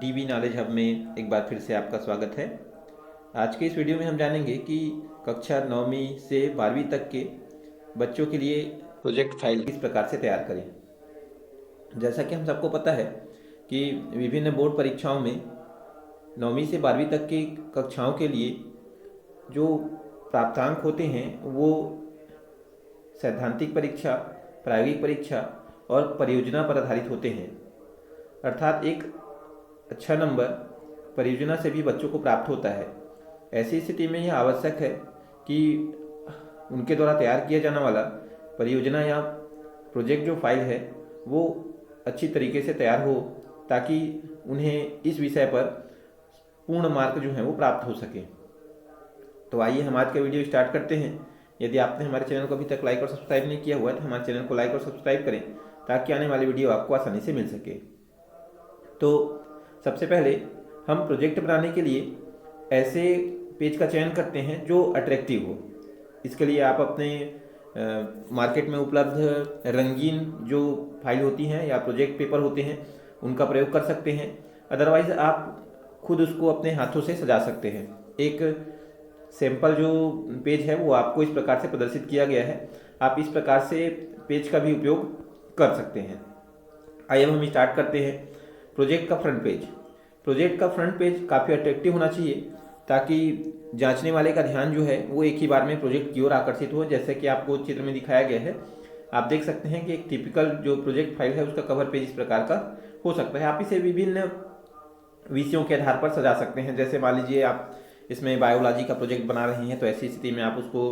DB knowledge hub में एक बार फिर से आपका स्वागत है। आज के इस वीडियो में हम जानेंगे कि कक्षा 9वीं से 12वीं तक के बच्चों के लिए प्रोजेक्ट फाइल किस प्रकार से तैयार करें। जैसा कि हम सबको पता है कि विभिन्न बोर्ड परीक्षाओं में 9वीं से 12वीं तक की कक्षाओं के लिए जो प्राप्तांक होते हैं वो सैद्धांतिक परीक्षा, प्रायोगिक परीक्षा और परियोजना पर आधारित होते हैं। अर्थात एक अच्छा नंबर परियोजना से भी बच्चों को प्राप्त होता है। ऐसी स्थिति में यह आवश्यक है कि उनके द्वारा तैयार किया जाने वाला परियोजना या प्रोजेक्ट जो फाइल है वो अच्छी तरीके से तैयार हो, ताकि उन्हें इस विषय पर पूर्ण मार्क जो है वो प्राप्त हो सके। तो आइए हम आज का वीडियो स्टार्ट करते हैं। यदि आपने हमारे चैनल को अभी तक लाइक और सब्सक्राइब नहीं किया हुआ है तो हमारे चैनल को लाइक और सब्सक्राइब करें, ताकि आने वाली वीडियो आपको आसानी से मिल सके। तो सबसे पहले हम प्रोजेक्ट बनाने के लिए ऐसे पेज का चयन करते हैं जो अट्रैक्टिव हो। इसके लिए आप अपने मार्केट में उपलब्ध रंगीन जो फाइल होती हैं या प्रोजेक्ट पेपर होते हैं उनका प्रयोग कर सकते हैं। अदरवाइज़ आप खुद उसको अपने हाथों से सजा सकते हैं। एक सैंपल जो पेज है वो आपको इस प्रकार से प्रदर्शित किया गया है। आप इस प्रकार से पेज का भी उपयोग कर सकते हैं। आइए हम स्टार्ट करते हैं। प्रोजेक्ट का फ्रंट पेज। प्रोजेक्ट का फ्रंट पेज काफ़ी अट्रैक्टिव होना चाहिए, ताकि जांचने वाले का ध्यान जो है वो एक ही बार में प्रोजेक्ट की ओर आकर्षित हो। जैसे कि आपको चित्र में दिखाया गया है, आप देख सकते हैं कि एक टिपिकल जो प्रोजेक्ट फाइल है उसका कवर पेज इस प्रकार का हो सकता है। आप इसे विभिन्न विषयों के आधार पर सजा सकते हैं। जैसे मान लीजिए आप इसमें बायोलॉजी का प्रोजेक्ट बना रहे हैं, तो ऐसी स्थिति में आप उसको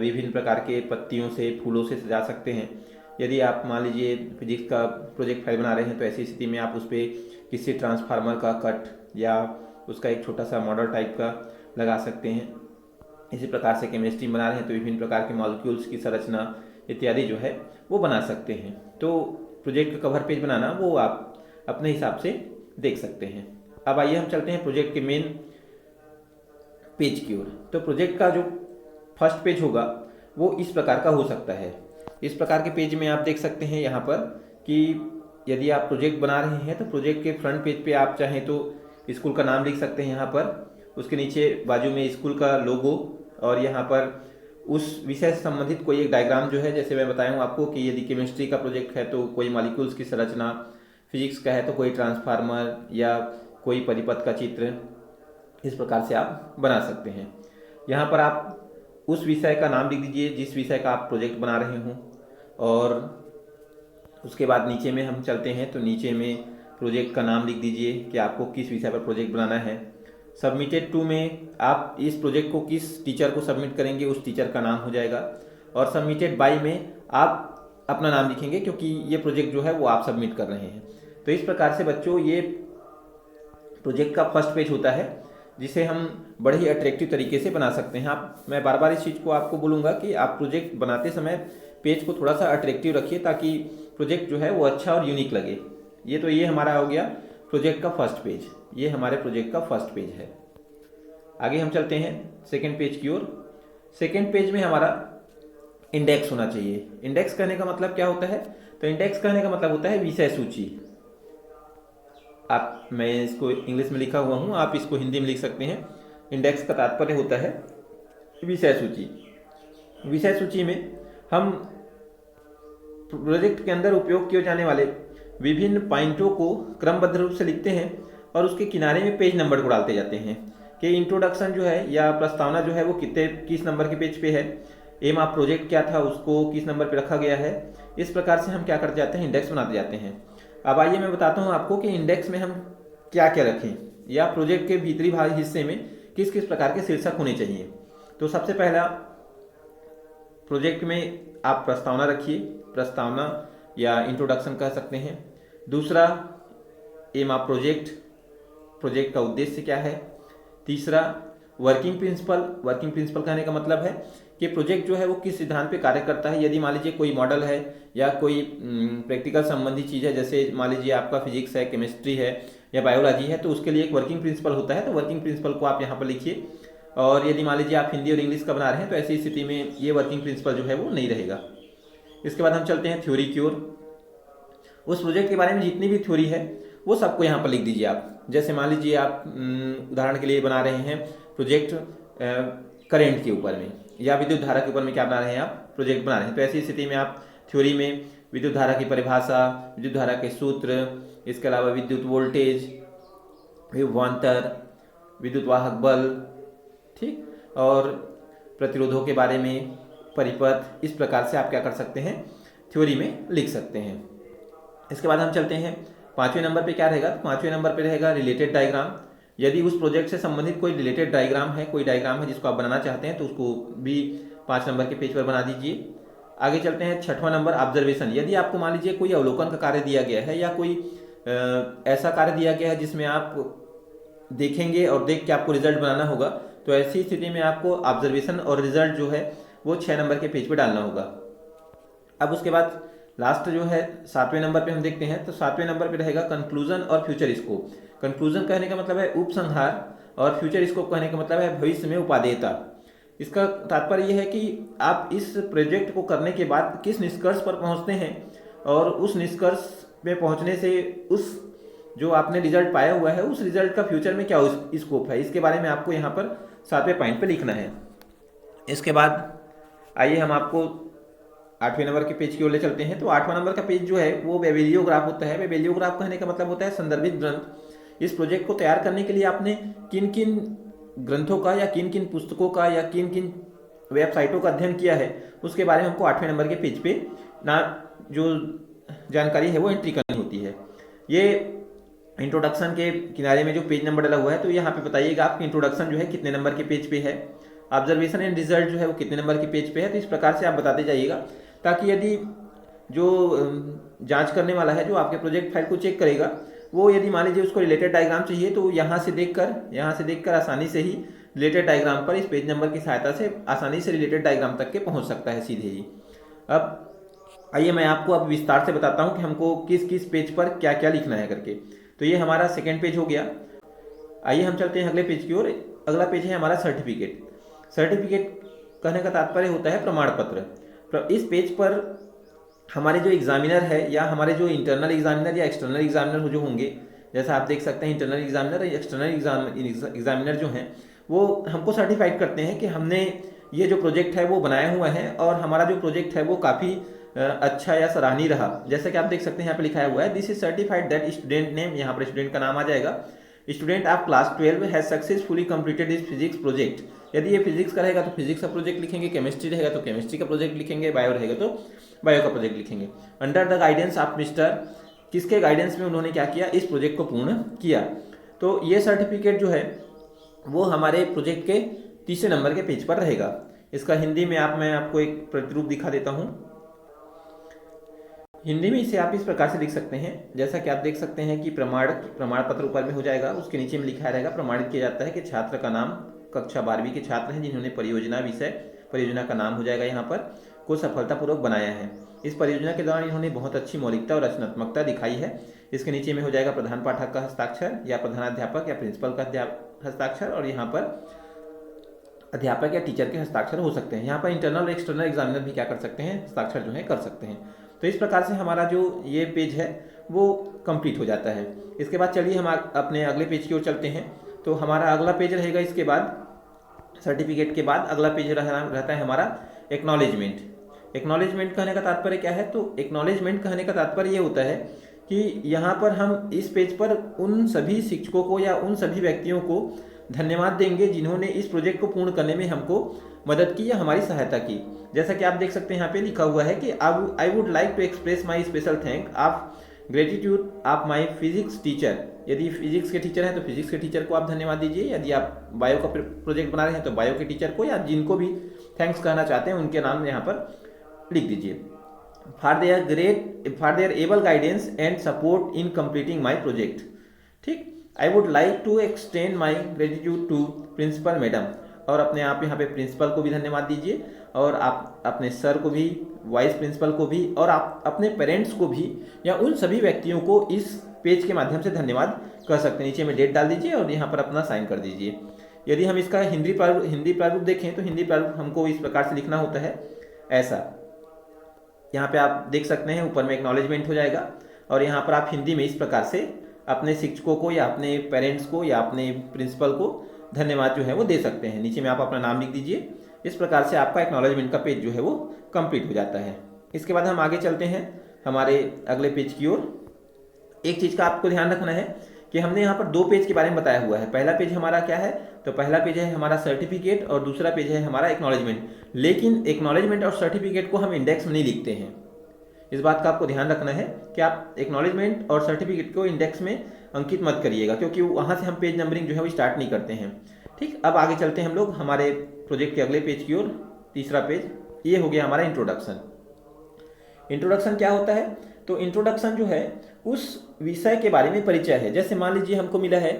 विभिन्न प्रकार के पत्तियों से, फूलों से सजा सकते हैं। यदि आप मान लीजिए फिजिक्स का प्रोजेक्ट फाइल बना रहे हैं, तो ऐसी स्थिति में आप उस पर किसी ट्रांसफार्मर का कट या उसका एक छोटा सा मॉडल टाइप का लगा सकते हैं। इसी प्रकार से केमिस्ट्री बना रहे हैं तो विभिन्न प्रकार के मॉलिक्यूल्स की संरचना इत्यादि जो है वो बना सकते हैं। तो प्रोजेक्ट का कवर पेज बनाना वो आप अपने हिसाब से देख सकते हैं। अब आइए हम चलते हैं प्रोजेक्ट के मेन पेज की ओर। तो प्रोजेक्ट का जो फर्स्ट पेज होगा वो इस प्रकार का हो सकता है। इस प्रकार के पेज में आप देख सकते हैं यहाँ पर कि यदि आप प्रोजेक्ट बना रहे हैं तो प्रोजेक्ट के फ्रंट पेज पे आप चाहें तो स्कूल का नाम लिख सकते हैं यहाँ पर, उसके नीचे बाजू में स्कूल का लोगो, और यहाँ पर उस विषय से संबंधित कोई एक डायग्राम जो है, जैसे मैं बताया हूँ आपको कि यदि केमिस्ट्री का प्रोजेक्ट है तो कोई मॉलिक्यूल्स की संरचना, फिजिक्स का है तो कोई ट्रांसफार्मर या कोई परिपथ का चित्र, इस प्रकार से आप बना सकते हैं। यहाँ पर आप उस विषय का नाम लिख दीजिए जिस विषय का आप प्रोजेक्ट बना रहे हों, और उसके बाद नीचे में हम चलते हैं तो नीचे में प्रोजेक्ट का नाम लिख दीजिए कि आपको किस विषय पर प्रोजेक्ट बनाना है। सबमिटेड टू में आप इस प्रोजेक्ट को किस टीचर को सबमिट करेंगे उस टीचर का नाम हो जाएगा, और सबमिटेड बाय में आप अपना नाम लिखेंगे, क्योंकि ये प्रोजेक्ट जो है वो आप सबमिट कर रहे हैं। तो इस प्रकार से बच्चों ये प्रोजेक्ट का फर्स्ट पेज होता है, जिसे हम बड़े ही अट्रैक्टिव तरीके से बना सकते हैं। मैं बार बार इस चीज़ को आपको बोलूँगा कि आप प्रोजेक्ट बनाते समय पेज को थोड़ा सा अट्रैक्टिव रखिए, ताकि प्रोजेक्ट जो है वो अच्छा और यूनिक लगे। ये हमारा हो गया प्रोजेक्ट का फर्स्ट पेज। ये हमारे प्रोजेक्ट का फर्स्ट पेज है। आगे हम चलते हैं सेकेंड पेज की ओर। सेकेंड पेज में हमारा इंडेक्स होना चाहिए। इंडेक्स कहने का मतलब क्या होता है? तो इंडेक्स कहने का मतलब होता है विषय सूची। मैं इसको इंग्लिश में लिखा हुआ हूँ, आप इसको हिंदी में लिख सकते हैं। इंडेक्स का तात्पर्य होता है विषय सूची। विषय सूची में हम प्रोजेक्ट के अंदर उपयोग किए जाने वाले विभिन्न पॉइंटों को क्रमबद्ध रूप से लिखते हैं, और उसके किनारे में पेज नंबर को डालते जाते हैं कि इंट्रोडक्शन जो है या प्रस्तावना जो है वो किस नंबर के पेज पे है, एम ऑफ प्रोजेक्ट क्या था उसको किस नंबर पे रखा गया है। इस प्रकार से हम क्या करते जाते हैं, इंडेक्स बनाते जाते हैं। अब आइए मैं बताता हूँ आपको कि इंडेक्स में हम क्या क्या रखें, या प्रोजेक्ट के भीतरी भाग हिस्से में किस किस प्रकार के शीर्षक होने चाहिए। तो सबसे पहला, प्रोजेक्ट में आप प्रस्तावना रखिए, प्रस्तावना या इंट्रोडक्शन कह सकते हैं। दूसरा, एम ऑफ प्रोजेक्ट, प्रोजेक्ट का उद्देश्य क्या है। तीसरा, वर्किंग प्रिंसिपल। वर्किंग प्रिंसिपल कहने का मतलब है कि प्रोजेक्ट जो है वो किस सिद्धांत पे कार्य करता है। यदि मान लीजिए कोई मॉडल है या कोई प्रैक्टिकल संबंधी चीज़ है, जैसे मान लीजिए आपका फिजिक्स है, केमिस्ट्री है या बायोलॉजी है, तो उसके लिए एक वर्किंग प्रिंसिपल होता है। तो वर्किंग प्रिंसिपल को आप यहाँ पर लिखिए। और यदि मान लीजिए आप हिंदी और इंग्लिश का बना रहे हैं तो ऐसी स्थिति में ये वर्किंग प्रिंसिपल जो है वो नहीं रहेगा। इसके बाद हम चलते हैं थ्योरी की ओर। उस प्रोजेक्ट के बारे में जितनी भी थ्योरी है वो सबको यहाँ पर लिख दीजिए आप। जैसे मान लीजिए आप उदाहरण के लिए बना रहे हैं प्रोजेक्ट करेंट के ऊपर में या विद्युत धारा के ऊपर में क्या बना रहे हैं आप, प्रोजेक्ट बना रहे हैं, तो ऐसी स्थिति में आप थ्योरी में विद्युत धारा की परिभाषा, विद्युत धारा के सूत्र, इसके अलावा विद्युत वोल्टेज, विभवांतर, विद्युत वाहक बल, ठीक, और प्रतिरोधों के बारे में, परिपथ, इस प्रकार से आप क्या कर सकते हैं, थ्योरी में लिख सकते हैं। इसके बाद हम चलते हैं 5वें नंबर पे। क्या रहेगा, तो 5वें नंबर पे रहेगा रिलेटेड डायग्राम। यदि उस प्रोजेक्ट से संबंधित कोई रिलेटेड डायग्राम है, कोई डायग्राम है जिसको आप बनाना चाहते हैं, तो उसको भी 5 नंबर के पेज पर बना दीजिए। आगे चलते हैं 6वां नंबर ऑब्जर्वेशन। यदि आपको मान लीजिए कोई अवलोकन का कार्य दिया गया है या कोई ऐसा कार्य दिया गया है जिसमें आप देखेंगे और देख के आपको रिजल्ट बनाना होगा, तो ऐसी स्थिति में आपको ऑब्जर्वेशन और रिजल्ट जो है वो 6 नंबर के पेज पे डालना होगा। अब उसके बाद लास्ट जो है 7वें नंबर पे हम देखते हैं, तो 7वें नंबर पे रहेगा कंक्लूजन और फ्यूचर स्कोप। कंक्लूजन कहने का मतलब है उपसंहार और फ्यूचर स्कोप कहने का मतलब है भविष्य में उपादेयता। इसका तात्पर्य यह है कि आप इस प्रोजेक्ट को करने के बाद किस निष्कर्ष पर पहुंचते हैं और उस निष्कर्ष में पहुंचने से उस जो आपने रिजल्ट पाया हुआ है उस रिजल्ट का फ्यूचर में क्या स्कोप है, इसके बारे में आपको यहाँ पर 7वें पॉइंट पे लिखना है। इसके बाद आइए हम आपको 8वें नंबर के पेज की ओर ले चलते हैं। तो 8वां नंबर का पेज जो है वो बेबिलियोग्राफ होता है। बेबिलियोग्राफ कहने का मतलब होता है संदर्भित ग्रंथ। इस प्रोजेक्ट को तैयार करने के लिए आपने किन किन ग्रंथों का या किन किन पुस्तकों का या किन किन वेबसाइटों का अध्ययन किया है उसके बारे में हमको 8वें नंबर के पेज पे ना जो जानकारी है वो एंट्री करनी होती है। ये इंट्रोडक्शन के किनारे में जो पेज नंबर डला हुआ है, तो यहाँ पे बताइएगा आपकी इंट्रोडक्शन जो है कितने नंबर के पेज पे है, ऑब्जर्वेशन एंड रिजल्ट जो है वो कितने नंबर के पेज पे है। तो इस प्रकार से आप बताते जाइएगा, ताकि यदि जो जांच करने वाला है, जो आपके प्रोजेक्ट फाइल को चेक करेगा, वो यदि मान लीजिए उसको रिलेटेड डायग्राम चाहिए, तो यहाँ से देखकर आसानी से ही रिलेटेड डायग्राम पर इस पेज नंबर की सहायता से आसानी से रिलेटेड डायग्राम तक के पहुँच सकता है सीधे ही। अब आइए मैं आपको अब विस्तार से बताता हूँ कि हमको किस किस पेज पर क्या क्या लिखना है करके। तो ये हमारा सेकेंड पेज हो गया। आइए हम चलते हैं अगले पेज की ओर। अगला पेज है हमारा सर्टिफिकेट। सर्टिफिकेट कहने का तात्पर्य होता है प्रमाण पत्र। इस पेज पर हमारे जो एग्जामिनर है या हमारे जो इंटरनल एग्जामिनर या एक्सटर्नल एग्जामिनर जो होंगे, जैसा आप देख सकते हैं इंटरनल एग्जामिनर या एक्सटर्नल एग्जामिनर जो हैं वो हमको सर्टिफाइड करते हैं कि हमने ये जो प्रोजेक्ट है वो बनाया हुआ है और हमारा जो प्रोजेक्ट है वो काफ़ी अच्छा या सराहनीय रहा। जैसा कि आप देख सकते हैं यहाँ पे लिखा हुआ है, this is certified that student name, यहाँ पर स्टूडेंट का नाम आ जाएगा, student of class 12 has successfully completed this physics project. यदि ये फिजिक्स का रहेगा तो फिजिक्स का प्रोजेक्ट लिखेंगे, केमिस्ट्री रहेगा तो केमिस्ट्री का प्रोजेक्ट लिखेंगे, बायो रहेगा तो बायो का प्रोजेक्ट लिखेंगे। Under the guidance of mister, किसके गाइडेंस में उन्होंने क्या किया, इस प्रोजेक्ट को पूर्ण किया। तो ये सर्टिफिकेट जो है वो हमारे प्रोजेक्ट के 3 नंबर के पेज पर रहेगा। इसका हिंदी में मैं आपको एक प्रतिरूप दिखा देता हूँ। हिंदी में इसे आप इस प्रकार से लिख सकते हैं, जैसा कि आप देख सकते हैं कि प्रमाण पत्र ऊपर में हो जाएगा, उसके नीचे में लिखा रहेगा प्रमाणित किया जाता है कि छात्र का नाम कक्षा 12वीं के छात्र हैं जिन्होंने परियोजना का नाम हो जाएगा यहाँ पर, को सफलतापूर्वक बनाया है। इस परियोजना के दौरान इन्होंने बहुत अच्छी मौलिकता और रचनात्मकता दिखाई है। इसके नीचे में हो जाएगा प्रधान पाठक का हस्ताक्षर या प्रधानाध्यापक या प्रिंसिपल का हस्ताक्षर, और यहाँ पर अध्यापक या टीचर के हस्ताक्षर हो सकते हैं। यहाँ पर इंटरनल और एक्सटर्नल एग्जामिनर भी क्या कर सकते हैं, हस्ताक्षर जो है कर सकते हैं। तो इस प्रकार से हमारा जो ये पेज है वो कंप्लीट हो जाता है। इसके बाद चलिए हम अपने अगले पेज की ओर चलते हैं। तो हमारा अगला पेज रहेगा, इसके बाद सर्टिफिकेट के बाद अगला पेज रहता है हमारा एक्नॉलेजमेंट। एक्नॉलेजमेंट कहने का तात्पर्य क्या है, तो एक्नॉलेजमेंट कहने का तात्पर्य ये होता है कि यहाँ पर हम इस पेज पर उन सभी शिक्षकों को या उन सभी व्यक्तियों को धन्यवाद देंगे जिन्होंने इस प्रोजेक्ट को पूर्ण करने में हमको मदद की या हमारी सहायता की। जैसा कि आप देख सकते हैं यहाँ पे लिखा हुआ है कि I would like to express my special thank of gratitude of my physics teacher. यदि फिजिक्स के टीचर हैं तो फिजिक्स के टीचर को आप धन्यवाद दीजिए, यदि आप बायो का प्रोजेक्ट बना रहे हैं तो बायो के टीचर को, या जिनको भी थैंक्स कहना चाहते हैं उनके नाम यहाँ पर लिख दीजिए। For their able guidance and support in completing my project. ठीक, I would like to extend my gratitude to principal madam, और अपने आप यहाँ पे प्रिंसिपल को भी धन्यवाद दीजिए, और आप अपने सर को भी, वाइस प्रिंसिपल को भी, और आप अपने पेरेंट्स को भी, या उन सभी व्यक्तियों को इस पेज के माध्यम से धन्यवाद कर सकते हैं। नीचे में डेट डाल दीजिए और यहाँ पर अपना साइन कर दीजिए। यदि हम इसका हिंदी प्रारूप देखें तो हिंदी प्रारूप हमको इस प्रकार से लिखना होता है, ऐसा। यहाँ पे आप देख सकते हैं ऊपर में एक्नॉलेजमेंट हो जाएगा और यहाँ पर आप हिंदी में इस प्रकार से अपने शिक्षकों को या अपने पेरेंट्स को या अपने प्रिंसिपल को धन्यवाद जो है वो दे सकते हैं। नीचे में आप अपना नाम लिख दीजिए। इस प्रकार से आपका एक्नॉलेजमेंट का पेज जो है वो कंप्लीट हो जाता है। इसके बाद हम आगे चलते हैं हमारे अगले पेज की ओर। एक चीज़ का आपको ध्यान रखना है कि हमने यहाँ पर 2 पेज के बारे में बताया हुआ है। पहला पेज हमारा क्या है, तो पहला पेज है हमारा सर्टिफिकेट और दूसरा पेज है हमारा एक्नॉलेजमेंट। लेकिन एक्नॉलेजमेंट और सर्टिफिकेट को हम इंडेक्स में नहीं लिखते हैं। इस बात का आपको ध्यान रखना है कि आप एक्नॉलेजमेंट और सर्टिफिकेट को इंडेक्स में अंकित मत करिएगा, क्योंकि वहाँ से हम पेज नंबरिंग जो है वो स्टार्ट नहीं करते हैं। ठीक, अब आगे चलते हैं हम लोग हमारे प्रोजेक्ट के अगले पेज की ओर। तीसरा पेज ये हो गया हमारा इंट्रोडक्शन। इंट्रोडक्शन क्या होता है, तो इंट्रोडक्शन जो है उस विषय के बारे में परिचय है। जैसे मान लीजिए हमको मिला है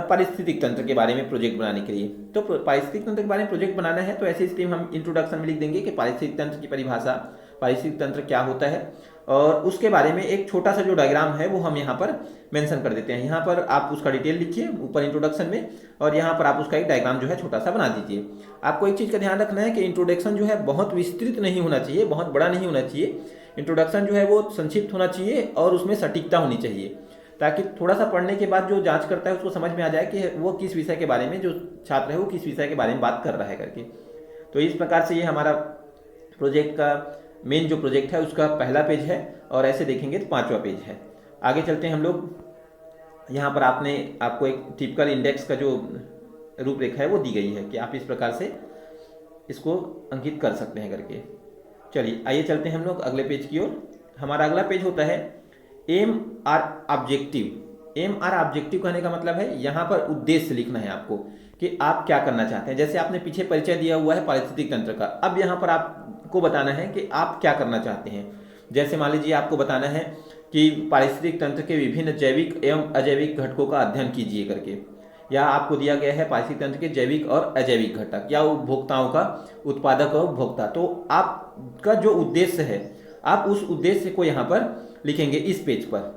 पारिस्थितिक तंत्र के बारे में प्रोजेक्ट बनाने के लिए, तो पारिस्थितिक तंत्र के बारे में प्रोजेक्ट बनाना है तो ऐसी स्थिति में हम इंट्रोडक्शन में लिख देंगे कि पारिस्थितिक तंत्र की परिभाषा, पारिस्थितिक तंत्र क्या होता है, और उसके बारे में एक छोटा सा जो डायग्राम है वो हम यहाँ पर मेंशन कर देते हैं। यहाँ पर आप उसका डिटेल लिखिए ऊपर इंट्रोडक्शन में, और यहाँ पर आप उसका एक डायग्राम जो है छोटा सा बना दीजिए। आपको एक चीज़ का ध्यान रखना है कि इंट्रोडक्शन जो है बहुत विस्तृत नहीं होना चाहिए, बहुत बड़ा नहीं होना चाहिए। इंट्रोडक्शन जो है वो संक्षिप्त होना चाहिए और उसमें सटीकता होनी चाहिए, ताकि थोड़ा सा पढ़ने के बाद जो जांच करता है उसको समझ में आ जाए कि वो किस विषय के बारे में, जो छात्र है वो किस विषय के बारे में बात कर रहा है करके। तो इस प्रकार से ये हमारा प्रोजेक्ट का मेन जो प्रोजेक्ट है उसका पहला पेज है, और ऐसे देखेंगे तो 5वां पेज है। आगे चलते हैं हम लोग। यहाँ पर आपको एक टिपिकल इंडेक्स का जो रूपरेखा है वो दी गई है कि आप इस प्रकार से इसको अंकित कर सकते हैं करके। चलिए आइए चलते हैं हम लोग अगले पेज की ओर। हमारा अगला पेज होता है M R objective. M R objective कहने का मतलब है यहाँ पर उद्देश्य लिखना है आपको कि आप क्या करना चाहते हैं। जैसे आपने पीछे परिचय दिया हुआ है पारिस्थितिक तंत्र का, अब यहाँ पर आपको बताना है कि आप क्या करना चाहते हैं। जैसे मान लीजिए आपको बताना है कि पारिस्थितिक तंत्र के विभिन्न जैविक एवं अजैविक घटकों का अध्ययन कीजिए करके, या आपको दिया गया है पारिस्थितिक तंत्र के जैविक और अजैविक घटक या उपभोक्ताओं का, उत्पादक और उपभोक्ता। तो आपका जो उद्देश्य है आप उस उद्देश्य को यहाँ पर लिखेंगे इस पेज पर।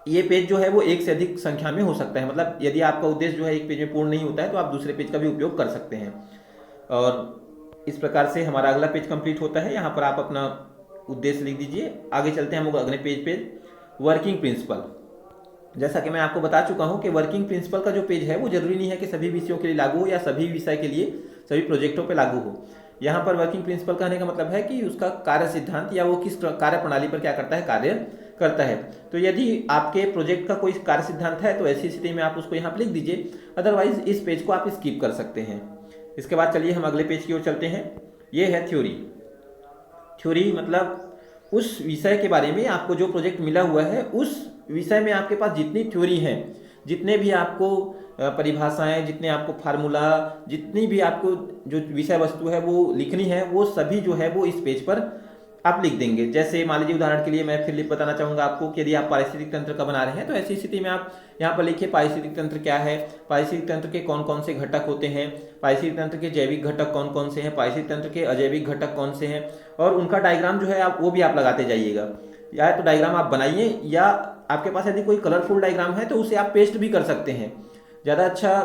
ये पेज जो है वो एक से अधिक संख्या में हो सकता है, मतलब यदि आपका उद्देश्य जो है एक पेज में पूर्ण नहीं होता है तो आप दूसरे पेज का भी उपयोग कर सकते हैं। और इस प्रकार से हमारा अगला पेज कंप्लीट होता है। यहाँ पर आप अपना उद्देश्य लिख दीजिए। आगे चलते हैं हम लोग अगले पेज पे, वर्किंग प्रिंसिपल। जैसा कि मैं आपको बता चुका हूँ कि वर्किंग प्रिंसिपल का जो पेज है वो जरूरी नहीं है कि सभी विषयों के लिए लागू हो या सभी विषय के लिए सभी प्रोजेक्टों पे लागू हो। यहाँ पर वर्किंग प्रिंसिपल कहने का मतलब है कि उसका कार्य सिद्धांत या वो किस कार्य प्रणाली पर क्या करता है, कार्य करता है। तो यदि आपके प्रोजेक्ट का कोई कार्य सिद्धांत है तो ऐसी स्थिति में आप उसको यहाँ पर लिख दीजिए, अदरवाइज इस पेज को आप स्किप कर सकते हैं। इसके बाद चलिए हम अगले पेज की ओर चलते हैं। ये है थ्योरी। थ्योरी मतलब उस विषय के बारे में आपको जो प्रोजेक्ट मिला हुआ है उस विषय में आपके पास जितनी थ्योरी है, जितने भी आपको परिभाषाएं, जितने आपको फार्मूला, जितनी भी आपको जो विषय वस्तु है वो लिखनी है, वो सभी जो है वो इस पेज पर आप लिख देंगे। जैसे मान लीजिए उदाहरण के लिए मैं फिर बताना चाहूँगा आपको कि यदि आप पारिस्थितिक तंत्र का बना रहे हैं तो ऐसी स्थिति में आप यहाँ पर लिखिए पारिस्थितिक तंत्र क्या है, पारिस्थितिक तंत्र के कौन कौन से घटक होते हैं, पारिस्थितिक तंत्र के जैविक घटक कौन कौन से हैं, पारिस्थितिक तंत्र के अजैविक घटक कौन से हैं, और उनका डायग्राम जो है आप वो भी आप लगाते जाइएगा। या तो डायग्राम आप बनाइए, या आपके पास यदि कोई कलरफुल डायग्राम है तो उसे आप पेस्ट भी कर सकते हैं। ज़्यादा अच्छा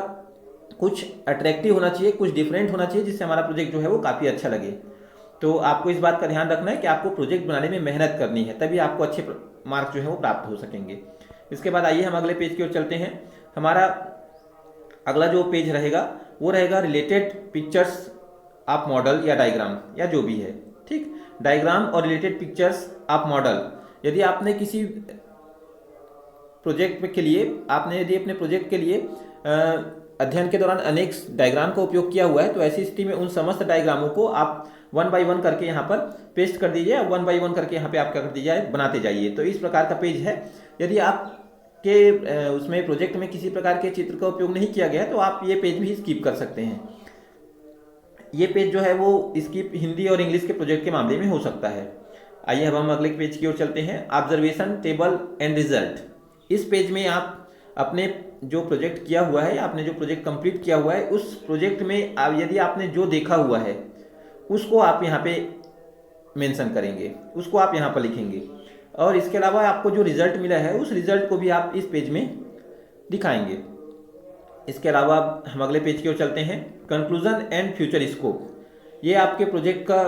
कुछ अट्रैक्टिव होना चाहिए, कुछ डिफरेंट होना चाहिए, जिससे हमारा प्रोजेक्ट जो है वो काफ़ी अच्छा लगे। तो आपको इस बात का ध्यान रखना है कि आपको प्रोजेक्ट बनाने में मेहनत करनी है, तभी आपको अच्छे मार्क्स जो है वो प्राप्त हो सकेंगे। इसके बाद आइए हम अगले पेज की ओर चलते हैं। हमारा अगला जो पेज रहेगा वो रहेगा रिलेटेड पिक्चर्स ऑफ मॉडल या डायग्राम या जो भी है। ठीक, डायग्राम और रिलेटेड पिक्चर्स ऑफ मॉडल। यदि आपने किसी प्रोजेक्ट के लिए यदि अपने प्रोजेक्ट के लिए अध्ययन के दौरान अनेक डायग्राम का उपयोग किया हुआ है तो ऐसी स्थिति में उन समस्त डायग्रामों को आप 1 बाय 1 करके यहाँ पर पेस्ट कर दीजिए, 1 बाय 1 करके यहाँ पे आप क्या कर दीजिए, बनाते जाइए। तो इस प्रकार का पेज है। यदि आपके उसमें प्रोजेक्ट में किसी प्रकार के चित्र का उपयोग नहीं किया गया है तो आप ये पेज भी स्किप कर सकते हैं। ये पेज जो है वो स्किप हिंदी और इंग्लिश के प्रोजेक्ट के मामले में हो सकता है। आइए अब हम अगले पेज की ओर चलते हैं, ऑब्जर्वेशन टेबल एंड रिजल्ट। इस पेज में आप अपने जो प्रोजेक्ट किया हुआ है या आपने जो प्रोजेक्ट कंप्लीट किया हुआ है उस प्रोजेक्ट में यदि आपने जो देखा हुआ है उसको आप यहाँ पे मेंशन करेंगे, उसको आप यहाँ पर लिखेंगे, और इसके अलावा आपको जो रिजल्ट मिला है उस रिजल्ट को भी आप इस पेज में दिखाएंगे। इसके अलावा हम अगले पेज की ओर चलते हैं, कंक्लूजन एंड फ्यूचर स्कोप। ये आपके प्रोजेक्ट का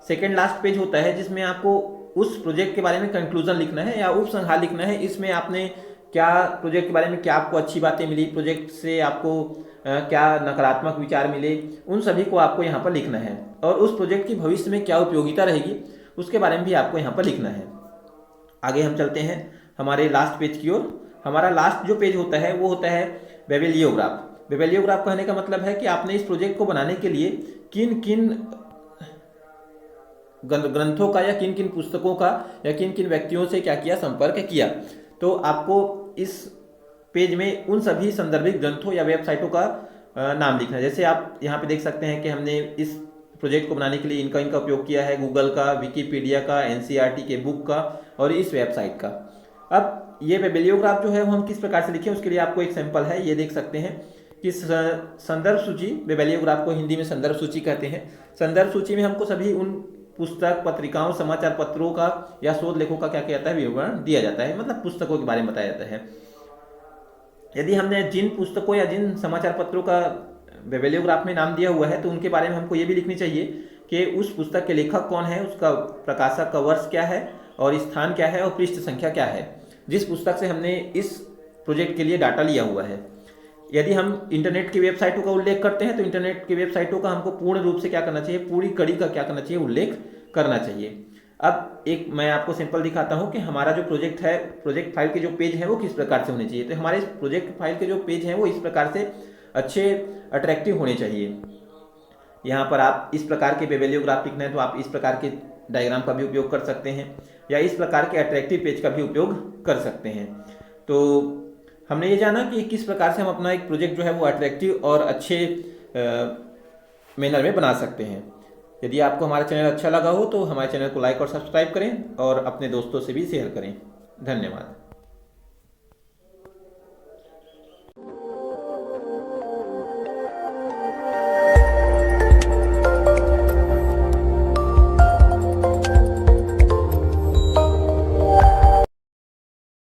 सेकेंड लास्ट पेज होता है जिसमें आपको उस प्रोजेक्ट के बारे में कंक्लूजन लिखना है या उपसंहार लिखना है। इसमें आपने क्या प्रोजेक्ट के बारे में क्या आपको अच्छी बातें मिली, प्रोजेक्ट से आपको क्या नकारात्मक विचार मिले, उन सभी को आपको यहाँ पर लिखना है। और उस प्रोजेक्ट की भविष्य में क्या उपयोगिता रहेगी उसके बारे में भी आपको यहाँ पर लिखना है। आगे हम चलते हैं हमारे लास्ट पेज की ओर। हमारा लास्ट जो पेज होता है वो होता है बिब्लियोग्राफ। बिब्लियोग्राफ कहने का मतलब है कि आपने इस प्रोजेक्ट को बनाने के लिए किन किन ग्रंथों का या किन किन पुस्तकों का या किन किन व्यक्तियों से क्या किया, संपर्क किया। तो आपको इस पेज में उन सभी संदर्भित ग्रंथों या वेबसाइटों का नाम लिखना है। जैसे आप यहाँ पे देख सकते हैं कि हमने इस प्रोजेक्ट को बनाने के लिए इनका इनका उपयोग किया है, गूगल का, विकिपीडिया का, एनसीईआरटी के बुक का और इस वेबसाइट का। अब ये बिब्लियोग्राफ जो है वो हम किस प्रकार से लिखें उसके लिए आपको एक सैंपल है, ये देख सकते हैं कि संदर्भ सूची, बिब्लियोग्राफ को हिंदी में संदर्भ सूची कहते हैं। संदर्भ सूची में हमको सभी उन पुस्तक, पत्रिकाओं, समाचार पत्रों का या शोध लेखों का क्या किया जाता है, विवरण दिया जाता है, मतलब पुस्तकों के बारे में बताया जाता है। यदि हमने जिन पुस्तकों या जिन समाचार पत्रों का बिब्लियोग्राफ में नाम दिया हुआ है तो उनके बारे में हमको ये भी लिखनी चाहिए कि उस पुस्तक के लेखक कौन है, उसका प्रकाशक का वर्ष क्या है और स्थान क्या है और पृष्ठ संख्या क्या है, जिस पुस्तक से हमने इस प्रोजेक्ट के लिए डाटा लिया हुआ है। यदि हम इंटरनेट की वेबसाइटों का उल्लेख करते हैं तो इंटरनेट की वेबसाइटों का हमको पूर्ण रूप से क्या करना चाहिए, पूरी कड़ी का क्या करना चाहिए, उल्लेख करना चाहिए। अब एक मैं आपको सिंपल दिखाता हूं कि हमारा जो प्रोजेक्ट है, प्रोजेक्ट फाइल के जो पेज है वो किस प्रकार से होने चाहिए। तो हमारे इस प्रोजेक्ट फाइल के जो पेज हैं वो इस प्रकार से अच्छे, अट्रैक्टिव होने चाहिए। यहाँ पर आप इस प्रकार के बिब्लियोग्राफ लिखना है तो आप इस प्रकार के डायग्राम का भी उपयोग कर सकते हैं या इस प्रकार के अट्रैक्टिव पेज का भी उपयोग कर सकते हैं। तो हमने ये जाना कि किस प्रकार से हम अपना एक प्रोजेक्ट जो है वो अट्रैक्टिव और अच्छे मैनर में बना सकते हैं। यदि आपको हमारा चैनल अच्छा लगा हो तो हमारे चैनल को लाइक और सब्सक्राइब करें और अपने दोस्तों से भी शेयर करें। धन्यवाद।